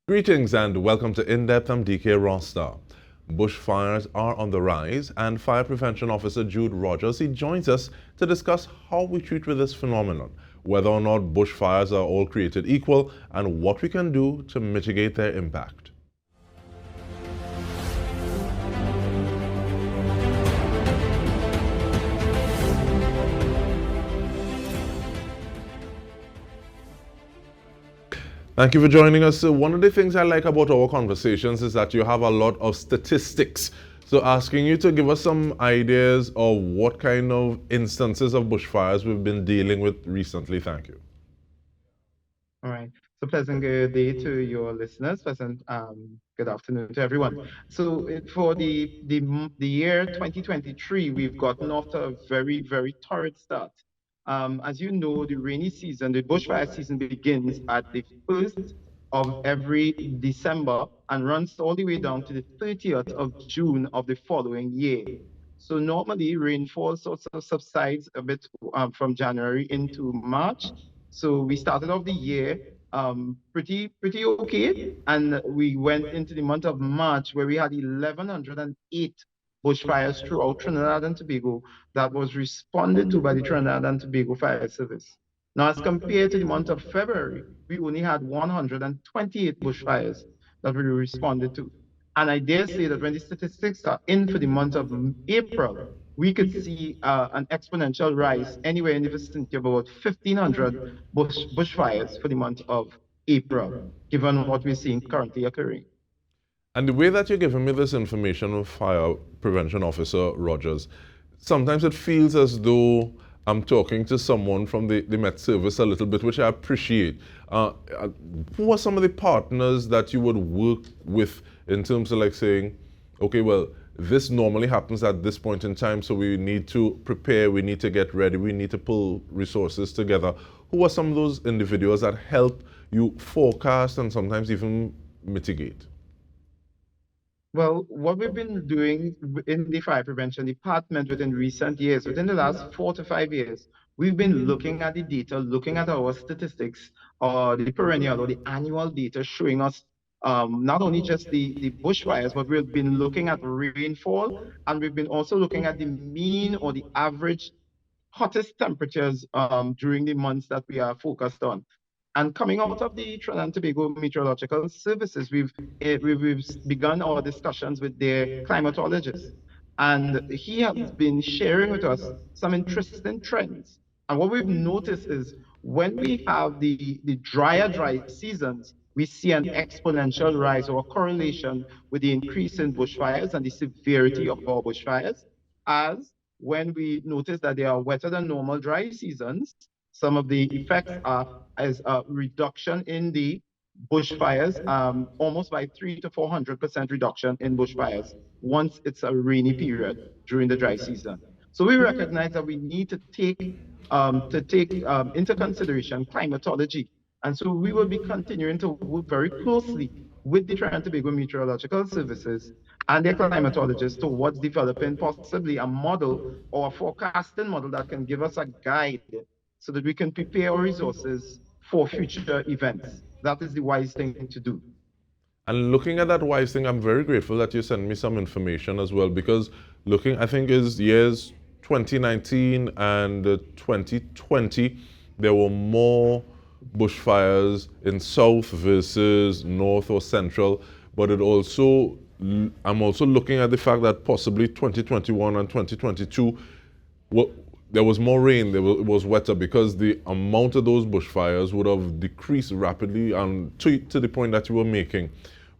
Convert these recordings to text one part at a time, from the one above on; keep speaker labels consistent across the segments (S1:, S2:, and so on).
S1: Greetings and welcome to In-Depth. I'm Dike Rostant. Bushfires are on the rise, and Fire Prevention Officer Jude Rogers, he joins us to discuss how we treat with this phenomenon, whether or not bushfires are all created equal, and what we can do to mitigate their impact. Thank you for joining us. So one of the things I like about our conversations is that you have a lot of statistics. So asking you to give us some ideas of what kind of instances of bushfires we've been dealing with recently. Thank you.
S2: All right. So pleasant good day to your listeners. Pleasant good afternoon to everyone. So for the year 2023, we've gotten off to a very torrid start. As you know, the rainy season, the bushfire season begins at the 1st of every December and runs all the way down to the 30th of June of the following year. So normally rainfall sort of subsides a bit from January into March. So we started off the year pretty okay, and we went into the month of March where we had 1,108 bushfires throughout Trinidad and Tobago that was responded to by the Trinidad and Tobago Fire Service. Now, as compared to the month of February, we only had 128 bushfires that we responded to. And I dare say that when the statistics are in for the month of April, we could see an exponential rise anywhere in the vicinity of about 1,500 bushfires for the month of April, given what we're seeing currently occurring.
S1: And the way that you're giving me this information of Fire Prevention Officer Rogers, sometimes it feels as though I'm talking to someone from the Met Service a little bit, which I appreciate. Who are some of the partners that you would work with in terms of like saying, okay, well, this normally happens at this point in time, so we need to prepare, we need to get ready, we need to pull resources together. Who are some of those individuals that help you forecast and sometimes even mitigate?
S2: Well, what we've been doing in the fire prevention department within recent years, within the last 4 to 5 years, we've been looking at the data, looking at our statistics, or the perennial or the annual data showing us not only just the bushfires, but we've been looking at rainfall, and we've been also looking at the mean or the average hottest temperatures during the months that we are focused on. And coming out of the Trinidad and Tobago Meteorological Services, we've begun our discussions with their climatologist. And he has been sharing with us some interesting trends. And what we've noticed is when we have the drier dry seasons, we see an exponential rise or a correlation with the increase in bushfires and the severity of our bushfires, as when we notice that they are wetter than normal dry seasons, some of the effects are as a reduction in the bushfires, almost by 300 to 400% reduction in bushfires once it's a rainy period during the dry season. So we recognize that we need to take into consideration climatology. And so we will be continuing to work very closely with the Trinidad and Tobago Meteorological Services and their climatologists towards developing possibly a model or a forecasting model that can give us a guide so that we can prepare our resources for future events. That is the wise thing to do.
S1: And looking at that wise thing, I'm very grateful that you sent me some information as well, because looking, I think is years 2019 and 2020, there were more bushfires in south versus north or central, but it also, I'm also looking at the fact that possibly 2021 and 2022, well, there was more rain, it was wetter, because the amount of those bushfires would have decreased rapidly and to the point that you were making.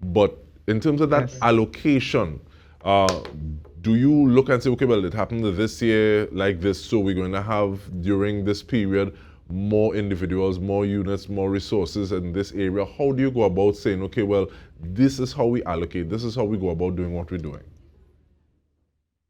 S1: But in terms of that allocation, do you look and say, okay, well, it happened this year like this, so we're going to have during this period more individuals, more units, more resources in this area? How do you go about saying, okay, well, this is how we allocate, this is how we go about doing what we're doing?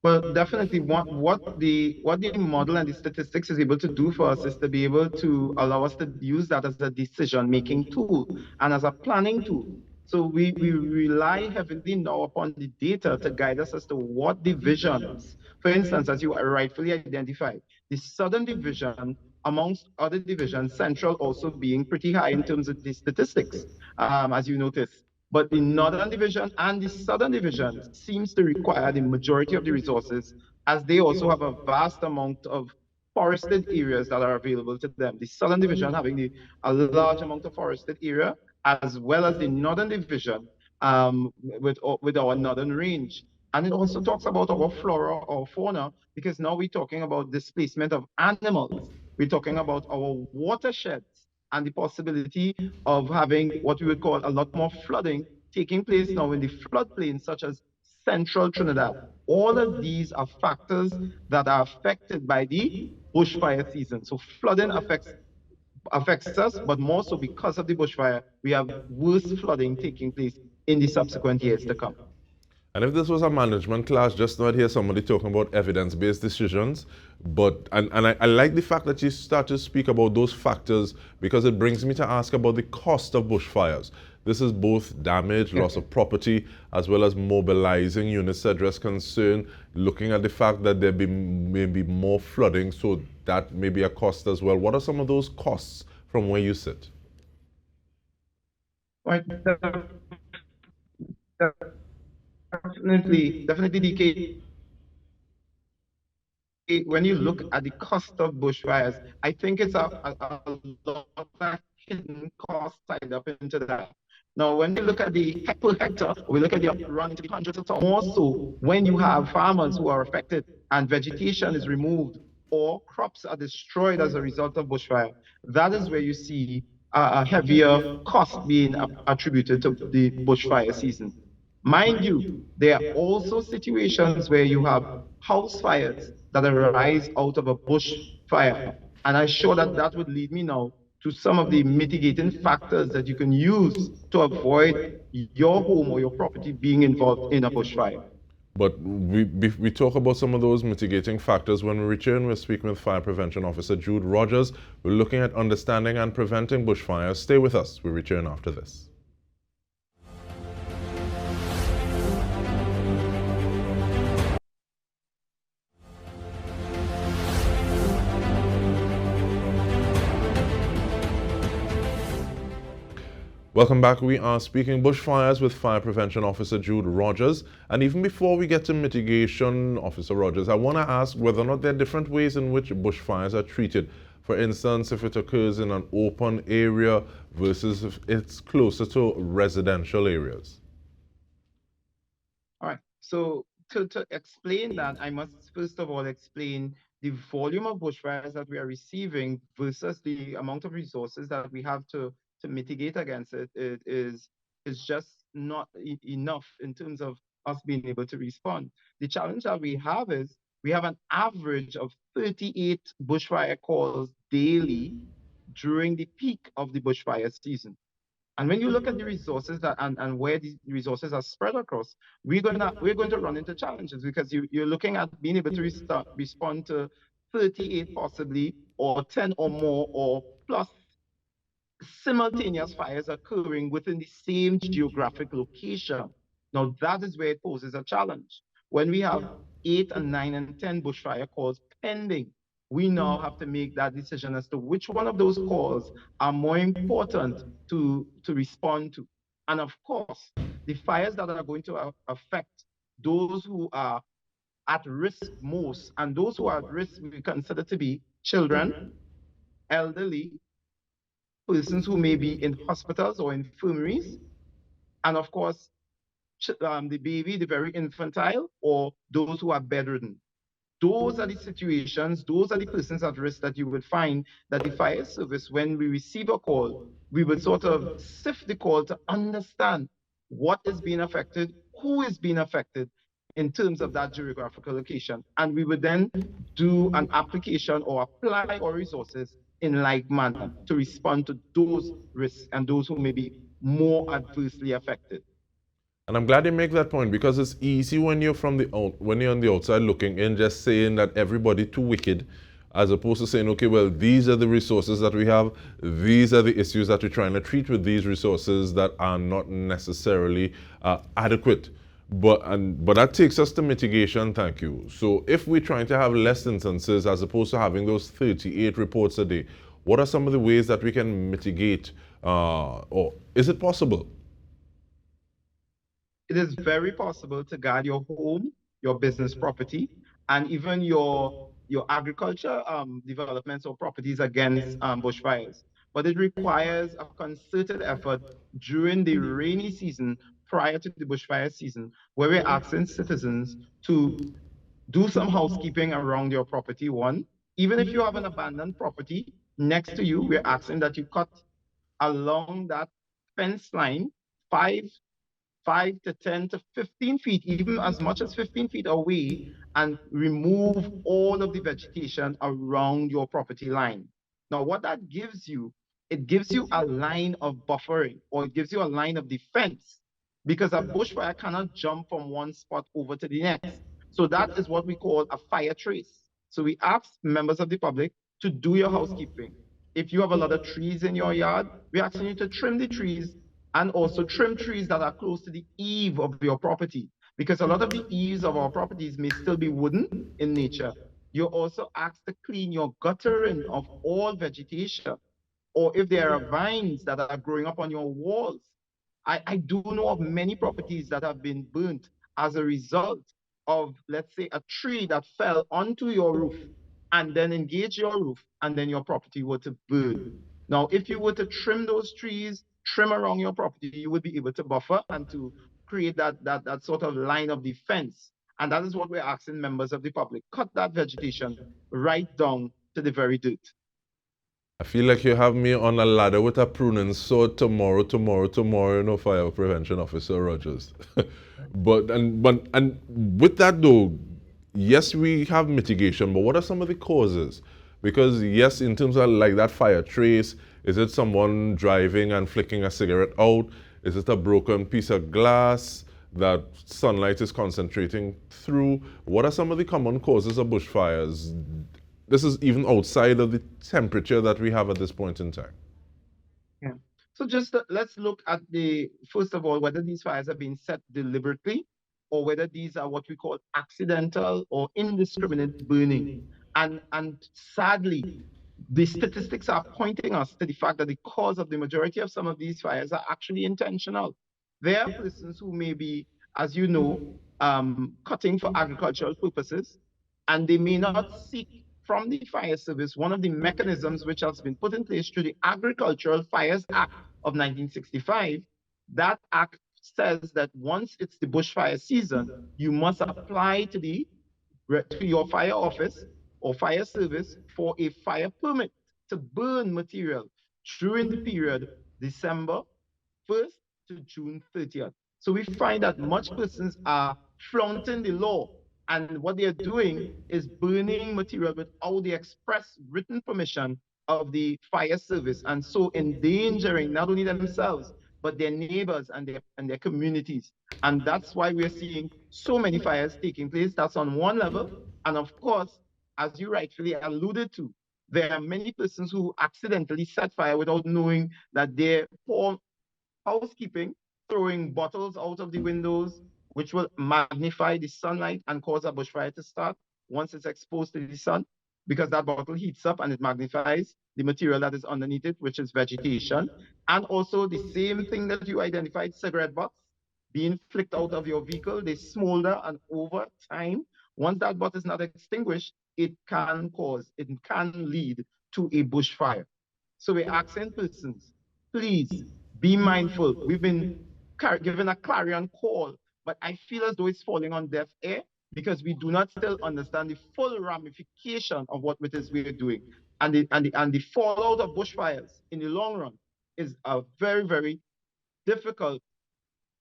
S2: Well, definitely what the model and the statistics is able to do for us is to be able to allow us to use that as a decision-making tool and as a planning tool. So we rely heavily now upon the data to guide us as to what divisions, for instance, as you rightfully identified, the southern division amongst other divisions, Central also being pretty high in terms of the statistics, as you notice. But the Northern Division and the Southern Division seems to require the majority of the resources, as they also have a vast amount of forested areas that are available to them. The Southern Division having a large amount of forested area, as well as the Northern Division with our Northern Range. And it also talks about our flora or fauna, because now we're talking about displacement of animals. We're talking about our watersheds and the possibility of having what we would call a lot more flooding taking place now in the floodplains, such as central Trinidad. All of these are factors that are affected by the bushfire season. So flooding affects us, but more so because of the bushfire, we have worse flooding taking place in the subsequent years to come.
S1: And if this was a management class, just not hear somebody talking about evidence-based decisions. But I like the fact that you start to speak about those factors, because it brings me to ask about the cost of bushfires. This is both damage, loss of property, as well as mobilizing units to address concern, looking at the fact that there may be more flooding, so that may be a cost as well. What are some of those costs from where you sit?
S2: Right. Definitely, DK. When you look at the cost of bushfires, I think it's a lot of hidden costs tied up into that. Now, when we look at the per hectare, we look at the run into the hundreds of thousands. More so when you have farmers who are affected and vegetation is removed or crops are destroyed as a result of bushfire, that is where you see a heavier cost being attributed to the bushfire season. Mind you, there are also situations where you have house fires that arise out of a bush fire. And I'm sure that that would lead me now to some of the mitigating factors that you can use to avoid your home or your property being involved in a bushfire.
S1: But we talk about some of those mitigating factors. When we return, we're speaking with Fire Prevention Officer Jude Rogers. We're looking at understanding and preventing bushfires. Stay with us. We return after this. Welcome back. We are speaking bushfires with Fire Prevention Officer Jude Rogers. And even before we get to mitigation, Officer Rogers, I want to ask whether or not there are different ways in which bushfires are treated. For instance, if it occurs in an open area versus if it's closer to residential areas.
S2: All right. So to explain that, I must first of all explain the volume of bushfires that we are receiving versus the amount of resources that we have to mitigate against it. It is just not enough in terms of us being able to respond. The challenge that we have is we have an average of 38 bushfire calls daily during the peak of the bushfire season. And when you look at the resources that and where these resources are spread across, we're going to run into challenges, because you're looking at being able to respond to 38 possibly, or 10 or more, or plus simultaneous fires occurring within the same geographic location. Now, that is where it poses a challenge. When we have 8 and 9 and 10 bushfire calls pending, we now have to make that decision as to which one of those calls are more important to respond to. And of course, the fires that are going to affect those who are at risk most, and those who are at risk we consider to be children, elderly, persons who may be in hospitals or infirmaries, and of course, the baby, the very infantile, or those who are bedridden. Those are the situations, those are the persons at risk that you would find that the fire service, when we receive a call, we would sort of sift the call to understand what is being affected, who is being affected in terms of that geographical location. And we would then do an application or apply our resources in like manner to respond to those risks and those who may be more adversely affected.
S1: And I'm glad you make that point, because it's easy when you're when you're on the outside looking in, just saying that everybody too wicked, as opposed to saying, okay, well, these are the resources that we have, these are the issues that we're trying to treat with these resources that are not necessarily adequate. But that takes us to mitigation, thank you. So if we're trying to have less instances as opposed to having those 38 reports a day, what are some of the ways that we can mitigate, or is it possible?
S2: It is very possible to guard your home, your business property, and even your agriculture developments or properties against bushfires. But it requires a concerted effort during the rainy season prior to the bushfire season, where we're asking citizens to do some housekeeping around your property. One, even if you have an abandoned property next to you, we're asking that you cut along that fence line five 5 to 10 to 15 feet, even as much as 15 feet away, and remove all of the vegetation around your property line. Now, what that gives you, it gives you a line of buffering, or it gives you a line of defense, because a bushfire cannot jump from one spot over to the next. So that is what we call a fire trace. So we ask members of the public to do your housekeeping. If you have a lot of trees in your yard, we're asking you to trim the trees and also trim trees that are close to the eave of your property, because a lot of the eaves of our properties may still be wooden in nature. You're also asked to clean your guttering of all vegetation, or if there are vines that are growing up on your walls. I do know of many properties that have been burnt as a result of, let's say, a tree that fell onto your roof and then engaged your roof, and then your property were to burn. Now, if you were to trim those trees, trim around your property, you would be able to buffer and to create that sort of line of defense. And that is what we're asking members of the public. Cut that vegetation right down to the very dirt.
S1: I feel like you have me on a ladder with a pruning sword tomorrow, fire prevention officer Rogers. but with that though, yes, we have mitigation, but what are some of the causes? Because yes, in terms of like that fire trace, is it someone driving and flicking a cigarette out? Is it a broken piece of glass that sunlight is concentrating through? What are some of the common causes of bushfires? This is even outside of the temperature that we have at this point in time.
S2: Yeah. So just let's look at first of all, whether these fires are being set deliberately, or whether these are what we call accidental or indiscriminate burning. And sadly, the statistics are pointing us to the fact that the cause of the majority of some of these fires are actually intentional. There are persons who may be, as you know, cutting for agricultural purposes, and they may not seek from the fire service one of the mechanisms which has been put in place through the Agricultural Fires Act of 1965. That act says that once it's the bushfire season, you must apply to your fire office or fire service for a fire permit to burn material during the period December 1st to June 30th. So we find that much persons are flaunting the law, and what they're doing is burning material without the express written permission of the fire service, and so endangering not only themselves but their neighbors and their communities. And that's why we're seeing so many fires taking place. That's on one level. And of course, as you rightfully alluded to, there are many persons who accidentally set fire without knowing that their poor housekeeping, throwing bottles out of the windows, which will magnify the sunlight and cause a bushfire to start once it's exposed to the sun, because that bottle heats up and it magnifies the material that is underneath it, which is vegetation. And also the same thing that you identified, cigarette butts being flicked out of your vehicle, they smolder, and over time, once that butt is not extinguished, it can lead to a bushfire. So we're asking persons, please be mindful. We've been given a clarion call, but I feel as though it's falling on deaf ear, because we do not still understand the full ramification of what it is we're doing. And the fallout of bushfires in the long run is a very, very difficult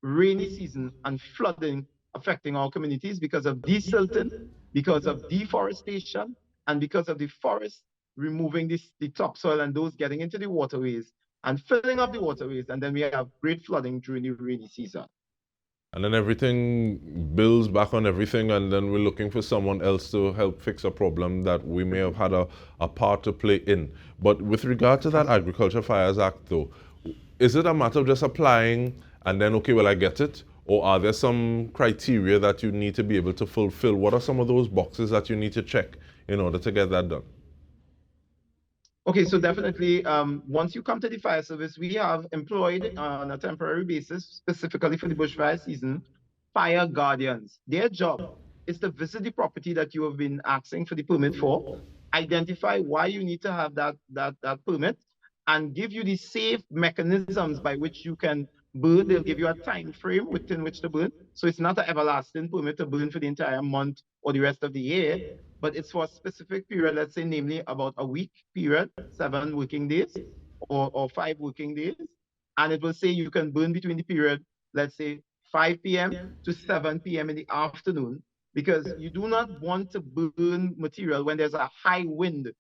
S2: rainy season and flooding affecting our communities because of desilting, because of deforestation, and because of the forest removing the topsoil and those getting into the waterways and filling up the waterways. And then we have great flooding during the rainy season.
S1: And then everything builds back on everything, and then we're looking for someone else to help fix a problem that we may have had a part to play in. But with regard to that Agriculture Fires Act, though, is it a matter of just applying and then, okay, well, I get it? Or are there some criteria that you need to be able to fulfill? What are some of those boxes that you need to check in order to get that done?
S2: Okay, so definitely, once you come to the fire service, we have employed on a temporary basis, specifically for the bushfire season, fire guardians. Their job is to visit the property that you have been asking for the permit for, identify why you need to have that permit, and give you the safe mechanisms by which you can burn. They'll give you a time frame within which to burn. So it's not an everlasting permit to burn for the entire month or the rest of the year, but it's for a specific period, let's say, namely about a week period, 7 working days or 5 working days. And it will say you can burn between the period, let's say 5 p.m. to 7 p.m. in the afternoon, because you do not want to burn material when there's a high wind,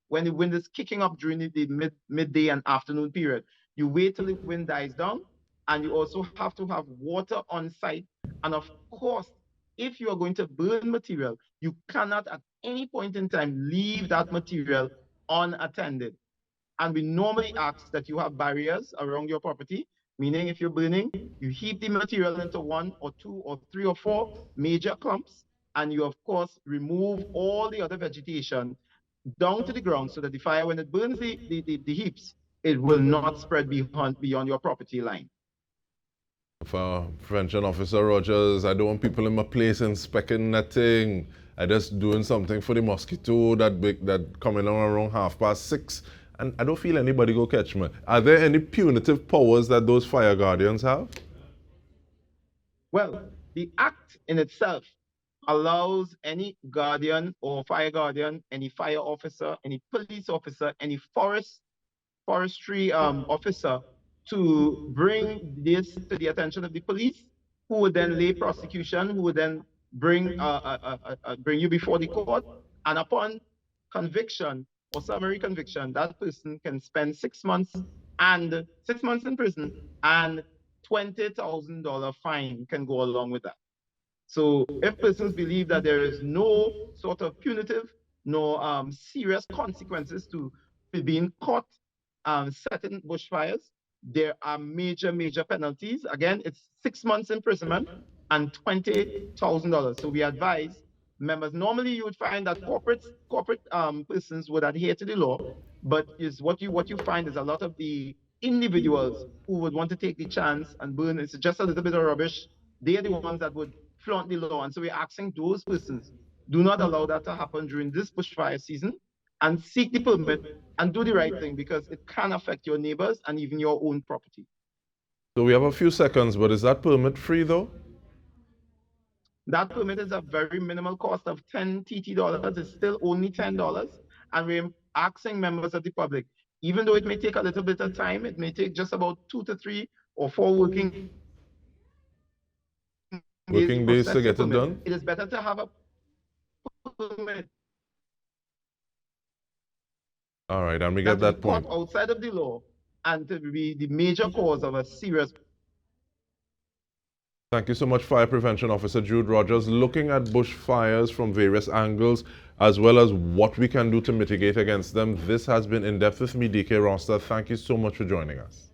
S2: when the wind is kicking up during the midday and afternoon period. You wait till the wind dies down, and you also have to have water on site. And of course, if you are going to burn material, you cannot at any point in time leave that material unattended. And we normally ask that you have barriers around your property, meaning if you're burning, you heap the material into 1 or 2 or 3 or 4 major clumps, and you, of course, remove all the other vegetation down to the ground so that the fire, when it burns the heaps, it will not spread beyond your property line.
S1: For Prevention Officer Rogers, I don't want people in my place inspecting nothing. I just doing something for the mosquito that coming on around 6:30, and I don't feel anybody go catch me. Are there any punitive powers that those fire guardians have?
S2: Well, the act in itself allows any guardian or fire guardian, any fire officer, any police officer, any forestry officer to bring this to the attention of the police, who would then lay prosecution, who would then bring you before the court, and upon conviction or summary conviction, that person can spend 6 months and 6 months in prison, and $20,000 fine can go along with that. So if persons believe that there is no sort of punitive, no serious consequences to being caught setting bushfires, there are major penalties. Again, it's 6 months imprisonment and $20,000. So we advise members. Normally, you would find that corporate persons would adhere to the law, but is what you find is a lot of the individuals who would want to take the chance and burn. It's just a little bit of rubbish. They are the ones that would flaunt the law, and so we're asking those persons, do not allow that to happen during this bushfire season, and seek the permit and do the right thing, because it can affect your neighbors and even your own property.
S1: So we have a few seconds, but is that permit free though?
S2: That permit is a very minimal cost of $10 TT. It's still only $10. And we're asking members of the public, even though it may take a little bit of time, it may take just about 2 to 3 or 4 working
S1: days to get it done?
S2: It is better to have a permit.
S1: All right, and we get that point.
S2: Outside of the law, and to be the major cause of a serious.
S1: Thank you so much, Fire Prevention Officer Jude Rogers, looking at bushfires from various angles, as well as what we can do to mitigate against them. This has been In Depth with me, Dike Rostant. Thank you so much for joining us.